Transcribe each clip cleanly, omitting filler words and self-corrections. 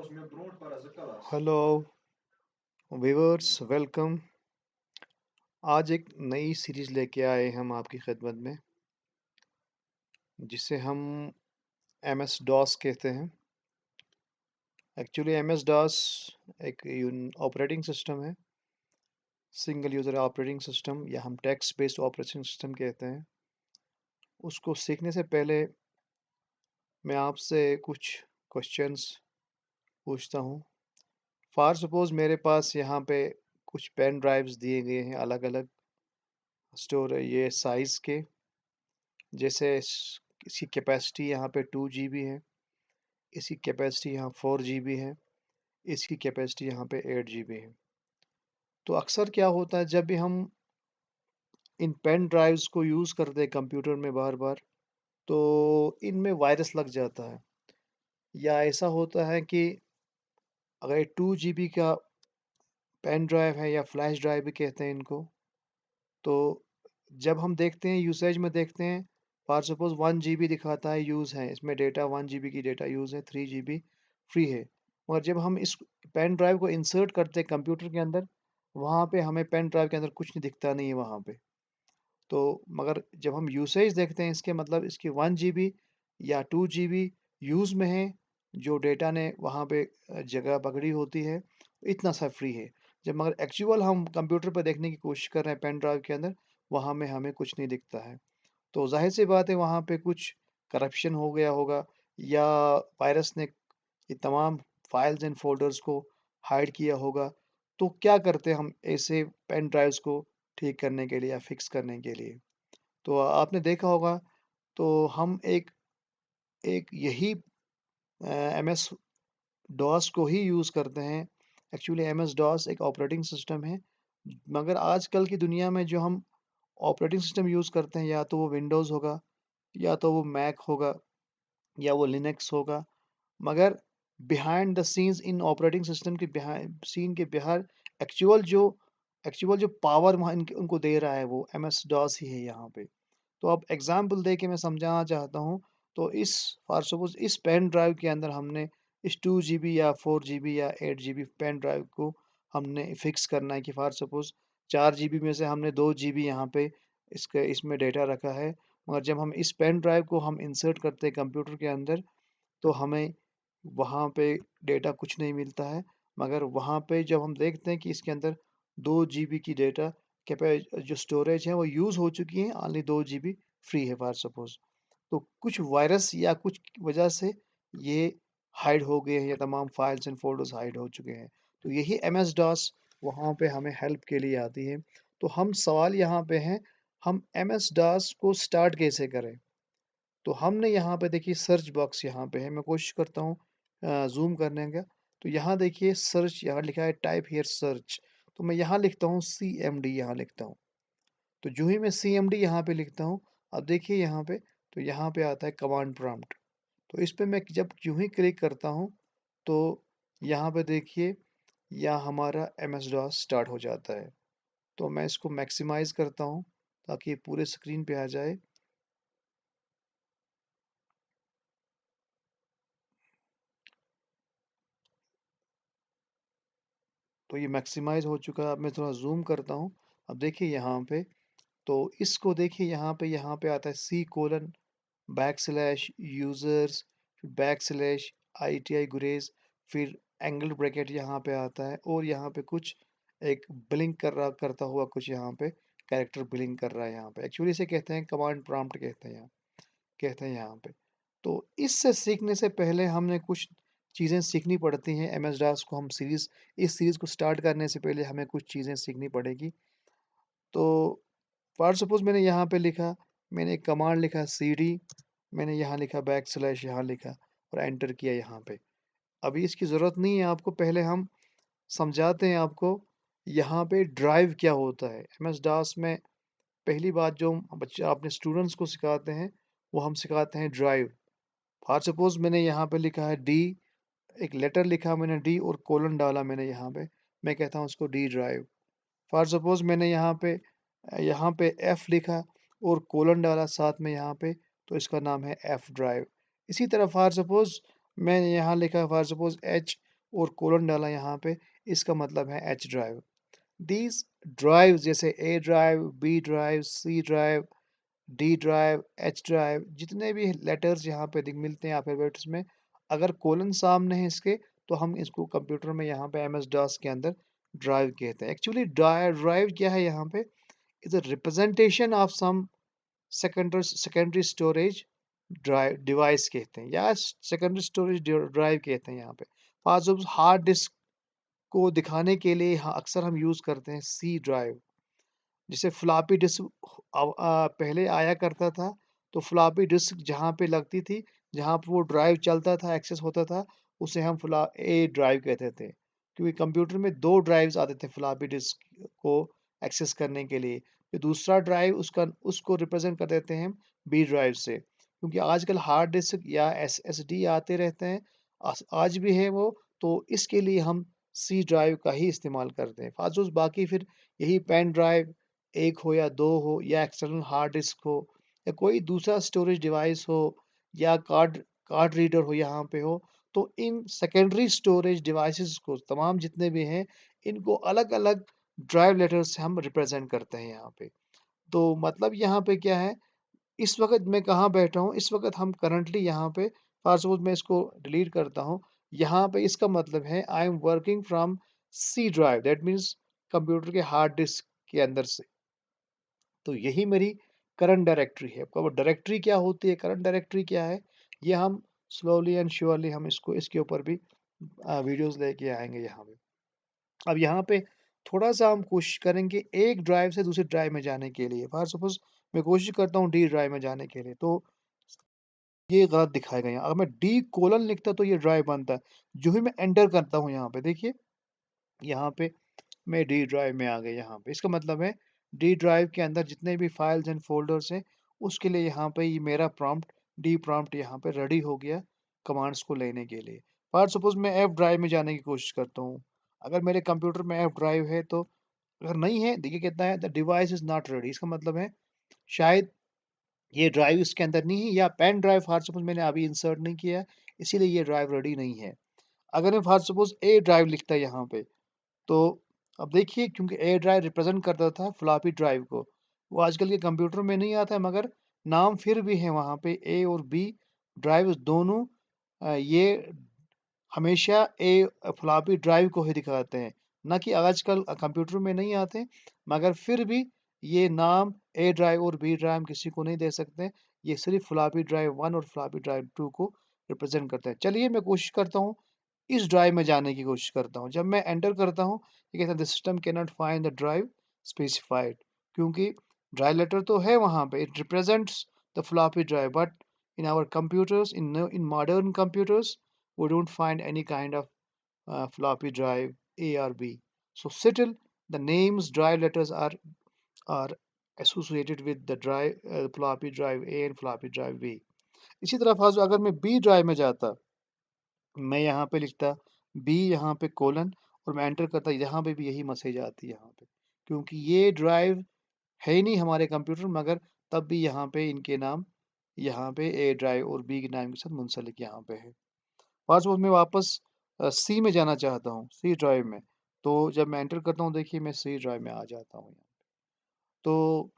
Hello viewers, welcome. आज एक नई सीरीज लेके आए हम आपकी खिदमत में, जिसे हम एम एस डॉस कहते हैं। एक्चुअली एम एस डॉस एक ऑपरेटिंग सिस्टम है, सिंगल यूज़र ऑपरेटिंग सिस्टम, या हम टेक्स्ट बेस्ड ऑपरेटिंग सिस्टम कहते हैं। उसको सीखने से पहले मैं आपसे कुछ क्वेश्चंस पूछता हूँ। फॉर सपोज मेरे पास यहाँ पे कुछ पेन ड्राइव्स दिए गए हैं, अलग अलग स्टोर ये साइज़ के। जैसे इसकी कैपेसिटी यहाँ पे 2 GB है, इसकी कैपेसिटी यहाँ 4 GB है, इसकी कैपेसिटी यहाँ पे 8 GB है। तो अक्सर क्या होता है, जब भी हम इन पेन ड्राइव्स को यूज़ करते हैं कंप्यूटर में बार बार, तो इनमें वायरस लग जाता है। या ऐसा होता है कि अगर 2 GB का पेन ड्राइव है, या फ्लैश ड्राइव भी कहते हैं इनको, तो जब हम देखते हैं यूसेज में देखते हैं, फॉर सपोज 1 GB दिखाता है यूज़ है, इसमें डेटा 1 GB की डेटा यूज़ है, 3 GB फ्री है। और जब हम इस पेन ड्राइव को इंसर्ट करते हैं कंप्यूटर के अंदर, वहाँ पे हमें पेन ड्राइव के अंदर कुछ नहीं दिखता नहीं है वहाँ पे। तो मगर जब हम यूसेज देखते हैं इसके, मतलब इसकी 1 GB या 2 GB यूज़ में है, जो डेटा ने वहाँ पे जगह पकड़ी होती है, इतना सा फ्री है। जब मगर एक्चुअल हम कंप्यूटर पर देखने की कोशिश कर रहे हैं पेन ड्राइव के अंदर, वहाँ में हमें कुछ नहीं दिखता है। तो ज़ाहिर-सी बात है, वहाँ पे कुछ करप्शन हो गया होगा, या वायरस ने ये तमाम फाइल्स एंड फ़ोल्डर्स को हाइड किया होगा। तो क्या करते हैं हम ऐसे पेन ड्राइव्स को ठीक करने के लिए या फ़िक्स करने के लिए? तो आपने देखा होगा, तो हम एक एक यही एमएस डॉस को ही यूज़ करते हैं। एक्चुअली एमएस डॉस एक ऑपरेटिंग सिस्टम है, मगर आजकल की दुनिया में जो हम ऑपरेटिंग सिस्टम यूज़ करते हैं, या तो वो विंडोज़ होगा, या तो वो मैक होगा, या वो लिनक्स होगा। मगर behind the scenes in operating system के बिहाइंड सीन के बाहर एक्चुअल जो पावर वहाँ इनके उनको दे रहा है, वो एमएस डॉस ही है यहाँ पे। तो अब एग्ज़ाम्पल दे के मैं समझाना चाहता हूँ। तो इस फॉर सपोज़ इस पेन ड्राइव के अंदर हमने इस 2 GB या 4 GB या 8 GB पेन ड्राइव को हमने फ़िक्स करना है कि फॉर सपोज़ 4 GB में से हमने 2 GB यहाँ पे इसमें डेटा रखा है। मगर जब हम इस पेन ड्राइव को हम इंसर्ट करते हैं कंप्यूटर के अंदर, तो हमें वहाँ पे डेटा कुछ नहीं मिलता है। मगर वहाँ पे जब हम देखते हैं कि इसके अंदर 2 GB की डेटा जो स्टोरेज है वो यूज़ हो चुकी है, ओनली 2 GB फ्री है फॉर सपोज़। तो कुछ वायरस या कुछ वजह से ये हाइड हो गए हैं, या तमाम फाइल्स एंड फ़ोल्डर्स हाइड हो चुके हैं। तो यही एमएस डॉस वहाँ पे हमें हेल्प के लिए आती है। तो हम सवाल यहाँ पे हैं, हम एमएस डॉस को स्टार्ट कैसे करें? तो हमने यहाँ पे देखिए सर्च बॉक्स यहाँ पे है, मैं कोशिश करता हूँ ज़ूम करने का। तो यहाँ देखिए सर्च, यहाँ लिखा है टाइप हियर सर्च। तो मैं यहाँ लिखता हूँ सीएमडी, यहाँ लिखता हूँ। तो जो ही मैं सीएमडी यहाँ पे लिखता हूँ, अब देखिए यहाँ पे, तो यहाँ पे आता है कमांड प्रॉम्प्ट। तो इस पे मैं जब यूँ ही क्लिक करता हूँ, तो यहाँ पे देखिए, यहाँ हमारा एमएस डॉस स्टार्ट हो जाता है। तो मैं इसको मैक्सिमाइज़ करता हूँ, ताकि ये पूरे स्क्रीन पे आ जाए। तो ये मैक्सिमाइज़ हो चुका है। अब मैं थोड़ा ज़ूम करता हूँ। अब देखिए यहाँ पे, तो इसको देखिए यहाँ पे आता है C colon back slash users, back slash ITI गुरेज़, फिर एंगल ब्रैकेट यहाँ पे आता है, और यहाँ पे कुछ एक ब्लिंक करता हुआ कुछ यहाँ पे कैरेक्टर ब्लिंक कर रहा है यहाँ पे। एक्चुअली इसे कहते हैं कमांड प्रॉम्प्ट कहते हैं यहाँ पे। तो इससे सीखने से पहले हमने कुछ चीज़ें सीखनी पड़ती हैं। एमएस डॉस को हम इस सीरीज़ को स्टार्ट करने से पहले हमें कुछ चीज़ें सीखनी पड़ेगी। तो फॉर सपोज़ मैंने एक कमांड लिखा सीडी, मैंने यहाँ लिखा बैक स्लैश, यहाँ लिखा और एंटर किया यहाँ पे। अभी इसकी ज़रूरत नहीं है आपको, पहले हम समझाते हैं आपको यहाँ पे ड्राइव क्या होता है। एमएस डॉस में पहली बात जो हम बच्चे अपने स्टूडेंट्स को सिखाते हैं, वो हम सिखाते हैं ड्राइव। फॉर सपोज़ मैंने यहाँ पे लिखा है डी, एक लेटर लिखा मैंने डी और कोलन डाला मैंने यहाँ पे, मैं कहता हूँ उसको डी ड्राइव। फॉर सपोज़ मैंने यहाँ पे एफ लिखा और कोलन डाला साथ में यहाँ पे, तो इसका नाम है एफ ड्राइव। इसी तरह फॉर सपोज़ मैंने यहाँ लिखा फॉर सपोज़ एच, और कोलन डाला यहाँ पे, इसका मतलब है एच ड्राइव। दीज ड्राइव जैसे A drive, B drive, C drive, D drive, H drive, जितने भी लेटर्स यहाँ पे मिलते हैं अल्फाबेट्स में, अगर कोलन सामने है इसके, तो हम इसको कंप्यूटर में यहाँ पे एम एस डॉस के अंदर ड्राइव कहते हैं। एक्चुअली ड्राइव क्या है यहाँ पे, is a representation of some secondary storage drive device कहते हैं, या सेकेंडरी स्टोरेज ड्राइव कहते हैं यहाँ पे। फॉर हार्ड डिस्क को दिखाने के लिए अक्सर हम यूज़ करते हैं सी ड्राइव। जैसे फ्लॉपी डिस्क पहले आया करता था, तो फ्लॉपी डिस्क जहाँ पे लगती थी, जहाँ पे वो ड्राइव चलता था, एक्सेस होता था, उसे हम फ्लॉ ए ड्राइव कहते थे। क्योंकि कंप्यूटर में 2 ड्राइव्स आते थे फ्लॉपी डिस्क को एक्सेस करने के लिए। जो दूसरा ड्राइव उसको रिप्रेज़ेंट कर देते हैं हम बी ड्राइव से। क्योंकि आजकल हार्ड डिस्क या एसएसडी आते रहते हैं, आज भी है वो, तो इसके लिए हम सी ड्राइव का ही इस्तेमाल करते हैं। फ़ाज़ूस बाकी फिर यही पेन ड्राइव 1 हो या 2 हो, या एक्सटर्नल हार्ड डिस्क हो, या कोई दूसरा स्टोरेज डिवाइस हो, या कार्ड कार्ड रीडर हो यहाँ पे हो, तो इन सेकेंडरी स्टोरेज डिवाइसेस को तमाम जितने भी हैं, इनको अलग-अलग ड्राइव लेटर्स से हम रिप्रेज़ेंट करते हैं यहाँ पे। तो मतलब यहाँ पे क्या है, इस वक़्त मैं कहाँ बैठा हूँ, इस वक़्त हम करंटली यहाँ पे फ़ॉर सपोज़ मैं इसको डिलीट करता हूँ, यहाँ पे इसका मतलब है I am working from C drive, that means computer के हार्ड डिस्क के अंदर से। तो यही मेरी करंट डायरेक्टरी है। अब डायरेक्टरी क्या होती है, करंट डायरेक्टरी क्या है, ये हम स्लोली एंड श्योरली हम इसको इसके ऊपर भी वीडियोज़ लेके आएँगे यहाँ पे। अब यहाँ पे थोड़ा-सा हम कोशिश करेंगे एक ड्राइव से दूसरी ड्राइव में जाने के लिए। फॉर सपोज़ मैं कोशिश करता हूँ डी ड्राइव में जाने के लिए, तो ये गलत दिखाएगा यहाँ। अगर मैं डी कोलन लिखता तो ये ड्राइव बनता। जो ही मैं एंटर करता हूँ यहाँ पे देखिए, यहाँ पे मैं डी ड्राइव में आ गया यहाँ पे। इसका मतलब है डी ड्राइव के अंदर जितने भी फाइल्स एंड फ़ोल्डर्स हैं, उसके लिए यहाँ पे ये मेरा प्रॉम्प्ट डी प्रॉम्प्ट यहाँ पे रेडी हो गया कमांड्स को लेने के लिए। फॉर सपोज़ मैं एफ ड्राइव में जाने की कोशिश करता हूँ। अगर मेरे कंप्यूटर में एफ ड्राइव है, तो अगर नहीं है, देखिए कहता है the device is not ready, इसका मतलब है शायद ये ड्राइव इसके अंदर नहीं है, या पेन ड्राइव फॉर सपोज़ मैंने अभी इंसर्ट नहीं किया है, इसीलिए ये ड्राइव रेडी नहीं है। अगर मैं फॉर सपोज़ ए ड्राइव लिखता यहाँ पे, तो अब देखिए क्योंकि ए ड्राइव रिप्रेज़ेंट करता था फ्लॉपी ड्राइव को, वो आजकल के कंप्यूटर में नहीं आता है, मगर नाम फिर भी है वहाँ पे ए और बी ड्राइव्स दोनों ये हमेशा फ्लॉपी ड्राइव को ही दिखाते हैं, ना कि आजकल कंप्यूटर में नहीं आते, मगर फिर भी ये नाम ए ड्राइव और बी ड्राइव किसी को नहीं दे सकते। ये सिर्फ़ फ्लॉपी ड्राइव 1 और फ्लॉपी ड्राइव 2 को रिप्रेज़ेंट करते हैं। चलिए मैं कोशिश करता हूँ, इस ड्राइव में जाने की कोशिश करता हूँ। जब मैं एंटर करता हूँ, ये कहता है the system can not find the drive specified, क्योंकि ड्राइव लेटर तो है वहाँ पे, it represents the floppy drive, but in our computers, in modern computers, we don't find any kind of floppy drive A or B. So still the names drive letters are associated with the drive floppy drive A and floppy drive B. इसी तरह फाज़ अगर मैं B drive में जाता, मैं यहाँ पे लिखता बी यहाँ पे कोलन, और मैं एंटर करता, यहाँ पे भी यही मैसेज आती है यहाँ पे, क्योंकि ये ड्राइव है ही नहीं हमारे कंप्यूटर, मगर तब भी यहाँ पे इनके नाम यहाँ पे ए ड्राइव और बी के नाम के साथ मुंसलिक यहाँ पे है। फॉर सपोज़ मैं वापस सी में जाना चाहता हूँ, सी ड्राइव में, तो जब मैं एंटर करता हूँ देखिए मैं सी ड्राइव में आ जाता हूँ यहाँ। तो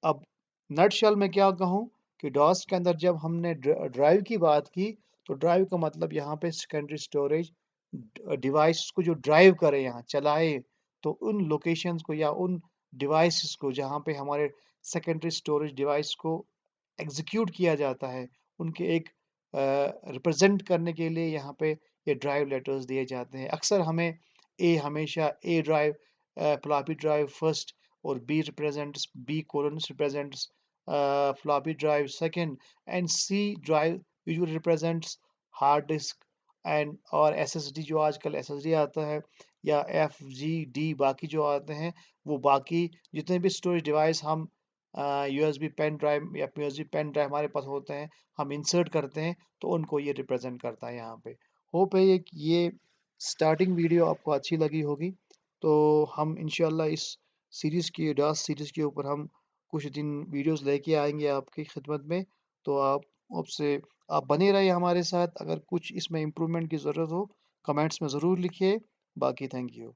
अब नटशेल में क्या कहूँ कि डॉस के अंदर जब हमने ड्राइव की बात की, तो ड्राइव का मतलब यहाँ पे सेकेंडरी स्टोरेज डिवाइस को जो ड्राइव करे यहाँ चलाए, तो उन लोकेशंस को या उन डिवाइसेस को जहाँ पे हमारे सेकेंडरी स्टोरेज डिवाइस को एग्जीक्यूट किया जाता है, उनके एक रिप्रेजेंट करने के लिए यहाँ पे ये ड्राइव लेटर्स दिए जाते हैं। अक्सर हमें हमेशा A drive floppy drive first, और B represents B colon represents floppy drive second, and C drive usually represents hard disk and और एसएसडी, जो आजकल एसएसडी आता है, या एफजीडी बाकी जो आते हैं, वो बाकी जितने भी स्टोरेज डिवाइस हम यूएसबी पेन ड्राइव या यूएसबी पेन ड्राइव हमारे पास होते हैं, हम इंसर्ट करते हैं, तो उनको ये रिप्रेजेंट करता है यहाँ पे। होप है ये स्टार्टिंग वीडियो आपको अच्छी लगी होगी। तो हम इंशाल्लाह इस सीरीज़ की डास सीरीज़ के ऊपर हम कुछ दिन वीडियोस लेके आएँगे आपकी खिदमत में। तो आप आपसे आप बने रहिए हमारे साथ। अगर कुछ इसमें इम्प्रूवमेंट की ज़रूरत हो, कमेंट्स में ज़रूर लिखिए। बाकी थैंक यू।